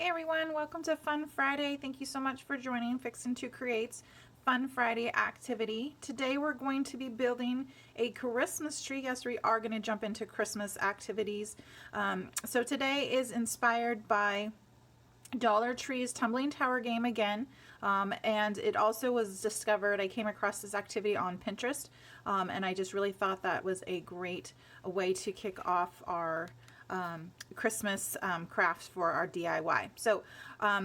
Hey everyone, welcome to Fun Friday. Thank you so much for joining Fixin' to Create's Fun Friday activity. Today we're going to be building a Christmas tree. Yes, we are going to jump into Christmas activities. So today is inspired by Dollar Tree's Tumbling Tower game again, and it also was discovered, I came across this activity on Pinterest, and I just really thought that was a great way to kick off our Christmas crafts for our DIY. So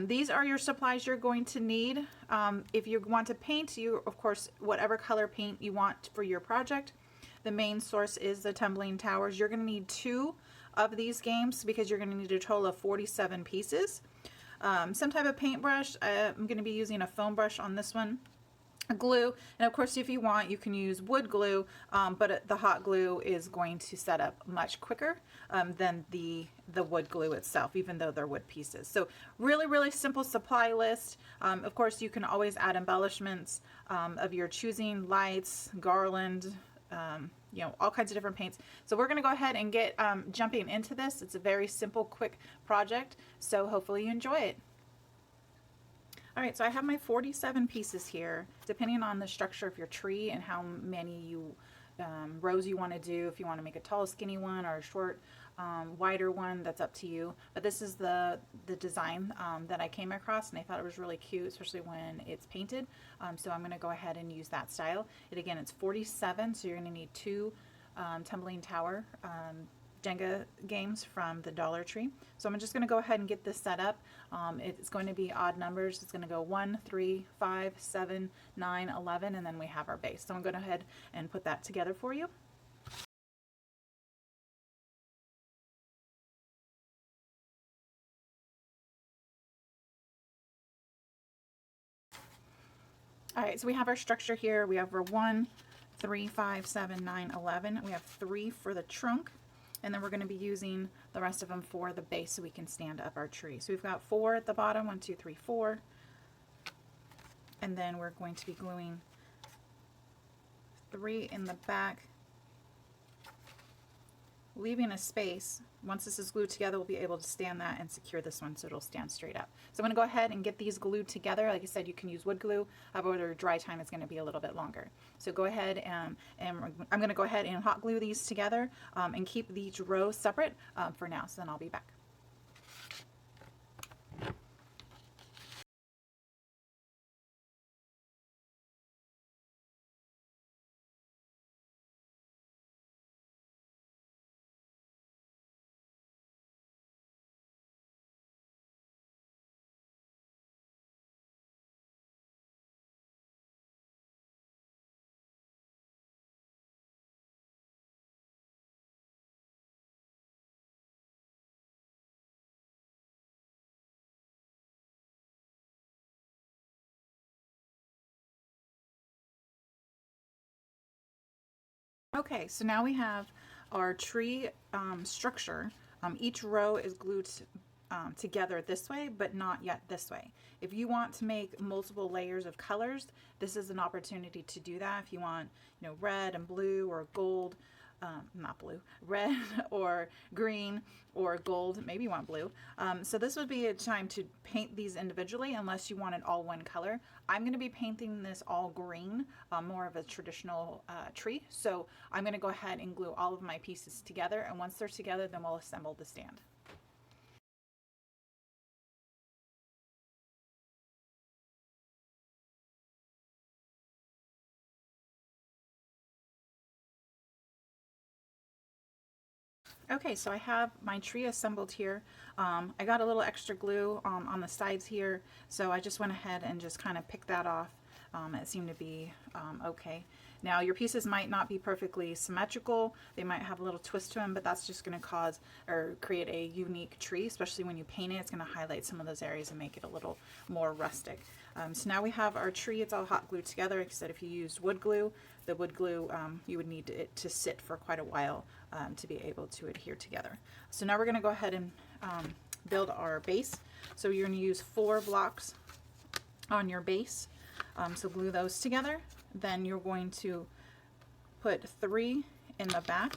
these are your supplies you're going to need. If you want to paint, you of course whatever color paint you want for your project. The main source is the Tumbling Towers. You're going to need 2 of these games because you're going to need a total of 47 pieces. Some type of paintbrush. I'm going to be using a foam brush on this one. A glue, and of course if you want you can use wood glue, but the hot glue is going to set up much quicker than the wood glue itself, even though they're wood pieces. So really simple supply list. Of course you can always add embellishments of your choosing, lights, garland, you know, all kinds of different paints. So we're going to go ahead and get jumping into this. It's a very simple, quick project, so hopefully you enjoy it. Alright, so I have my 47 pieces here, depending on the structure of your tree and how many rows you want to do. If you want to make a tall, skinny one or a short, wider one, that's up to you. But this is the design that I came across, and I thought it was really cute, especially when it's painted. So I'm going to go ahead and use that style. Again, it's 47, so you're going to need 2 Tumbling Tower Jenga games from the Dollar Tree. So I'm just going to go ahead and get this set up. It's going to be odd numbers. It's going to go 1, 3, 5, 7, 9, 11, and then we have our base. So I'm going to go ahead and put that together for you. Alright, so we have our structure here. We have our 1, 3, 5, 7, 9, 11. We have 3 for the trunk. And then we're going to be using the rest of them for the base so we can stand up our tree. So we've got 4 at the bottom, 1, 2, 3, 4. And then we're going to be gluing 3 in the back, leaving a space. Once this is glued together, we'll be able to stand that and secure this one so it'll stand straight up. So I'm going to go ahead and get these glued together. Like I said, you can use wood glue, however dry time is going to be a little bit longer. So go ahead and I'm going to go ahead and hot glue these together and keep each row separate for now. So then I'll be back. Okay, so now we have our tree structure. Each row is glued together this way, but not yet this way. If you want to make multiple layers of colors, this is an opportunity to do that. If you want, you know, red and blue or gold, not blue, red or green or gold, maybe you want blue. So this would be a time to paint these individually unless you want it all one color. I'm going to be painting this all green, more of a traditional tree. So I'm going to go ahead and glue all of my pieces together, and once they're together, then we'll assemble the stand. Okay, so I have my tree assembled here. I got a little extra glue on the sides here, so I just went ahead and just kind of picked that off. It seemed to be okay. Now your pieces might not be perfectly symmetrical. They might have a little twist to them, but that's just going to cause or create a unique tree, especially when you paint it. It's going to highlight some of those areas and make it a little more rustic. So now we have our tree. It's all hot glued together. Like I said, if you used wood glue, the wood glue, you would need it to sit for quite a while to be able to adhere together. So now we're going to go ahead and build our base. So you're going to use 4 blocks on your base. So glue those together. Then you're going to put 3 in the back,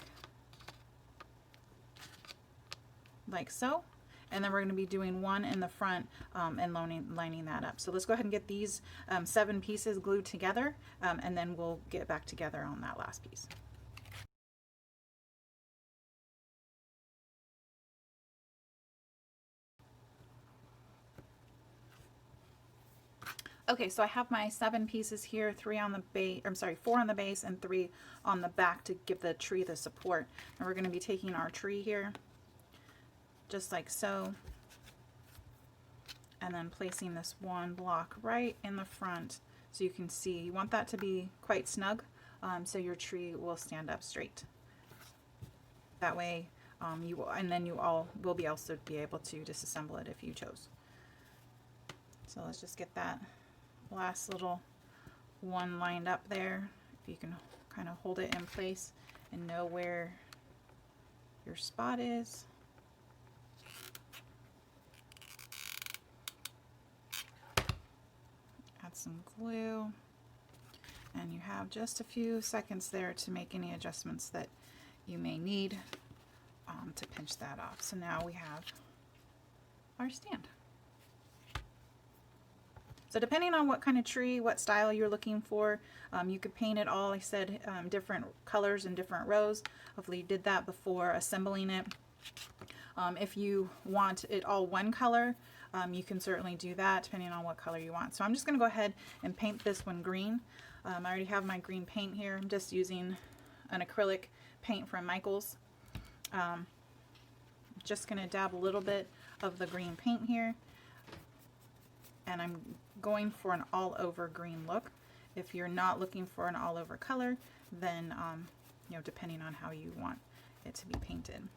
like so. and then we're going to be doing one in the front and lining that up. So let's go ahead and get these 7 pieces glued together, and then we'll get back together on that last piece. Okay, so I have my 7 pieces here, 3 on the base, I'm sorry, 4 on the base and 3 on the back to give the tree the support. And we're going to be taking our tree here, just like so, and then placing this one block right in the front so you can see. You want that to be quite snug, so your tree will stand up straight. That way, you will, and then you all will be also be able to disassemble it if you chose. So let's just get that last little one lined up there. If you can kind of hold it in place and know where your spot is. Add some glue, and you have just a few seconds there to make any adjustments that you may need to pinch that off. So now we have our stand. So depending on what kind of tree, what style you're looking for, you could paint it all, like I said, different colors and different rows. Hopefully you did that before assembling it. If you want it all one color, you can certainly do that depending on what color you want. So I'm just going to go ahead and paint this one green. I already have my green paint here. I'm just using an acrylic paint from Michaels. Just going to dab a little bit of the green paint here. And I'm going for an all-over green look. If you're not looking for an all-over color, then you know, depending on how you want it to be painted.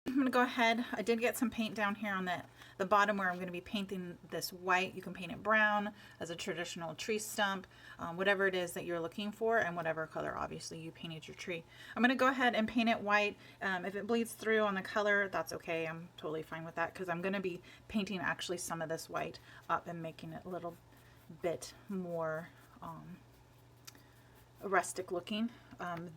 I'm going to go ahead, I did get some paint down here on the bottom where I'm going to be painting this white. You can paint it brown as a traditional tree stump, whatever it is that you're looking for, and whatever color obviously you painted your tree. I'm going to go ahead and paint it white. If it bleeds through on the color, that's okay. I'm totally fine with that because I'm going to be painting actually some of this white up and making it a little bit more rustic looking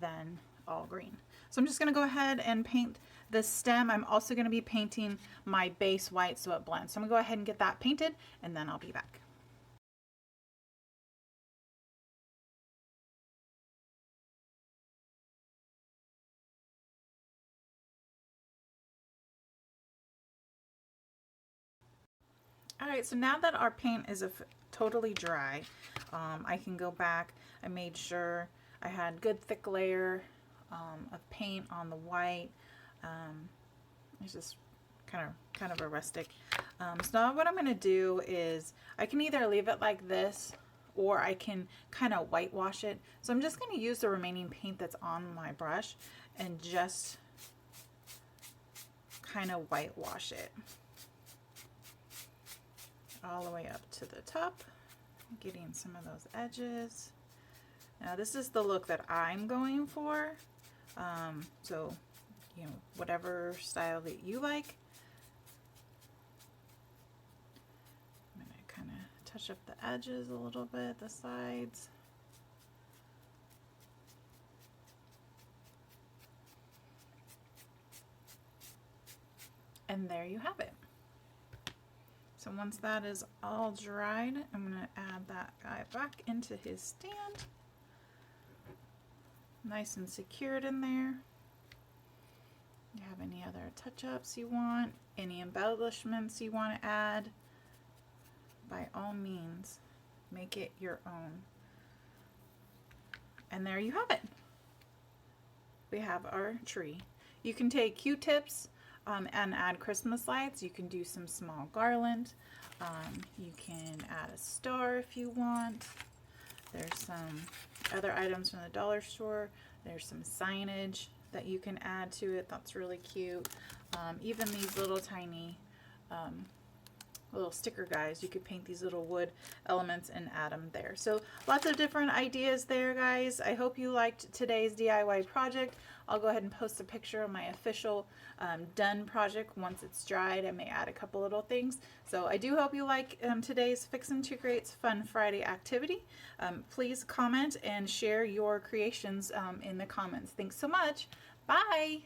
than all green. So I'm just going to go ahead and paint the stem. I'm also going to be painting my base white so it blends. So I'm going to go ahead and get that painted, and then I'll be back. Alright, so now that our paint is totally dry, I can go back. I made sure I had good thick layer of paint on the white. It's just kind of a rustic. So now what I'm going to do is I can either leave it like this or I can kind of whitewash it. So I'm just going to use the remaining paint that's on my brush and just kind of whitewash it all the way up to the top, getting some of those edges. Now this is the look that I'm going for. So, you know, whatever style that you like. I'm going to kind of touch up the edges a little bit, the sides. And there you have it. So once that is all dried, I'm going to add that guy back into his stand. Nice and secured in there. You have any other touch-ups you want, any embellishments you want to add, by all means, make it your own. And there you have it. We have our tree. You can take Q-tips and add Christmas lights. You can do some small garland. You can add a star if you want. There's some other items from the dollar store. There's some signage that you can add to it. That's really cute. Even these little tiny, little sticker guys. You could paint these little wood elements and add them there. So lots of different ideas there, guys. I hope you liked today's DIY project. I'll go ahead and post a picture of my official done project. Once it's dried, I may add a couple little things. So I do hope you like today's Fixin' to Create's Fun Friday activity. Please comment and share your creations in the comments. Thanks so much. Bye.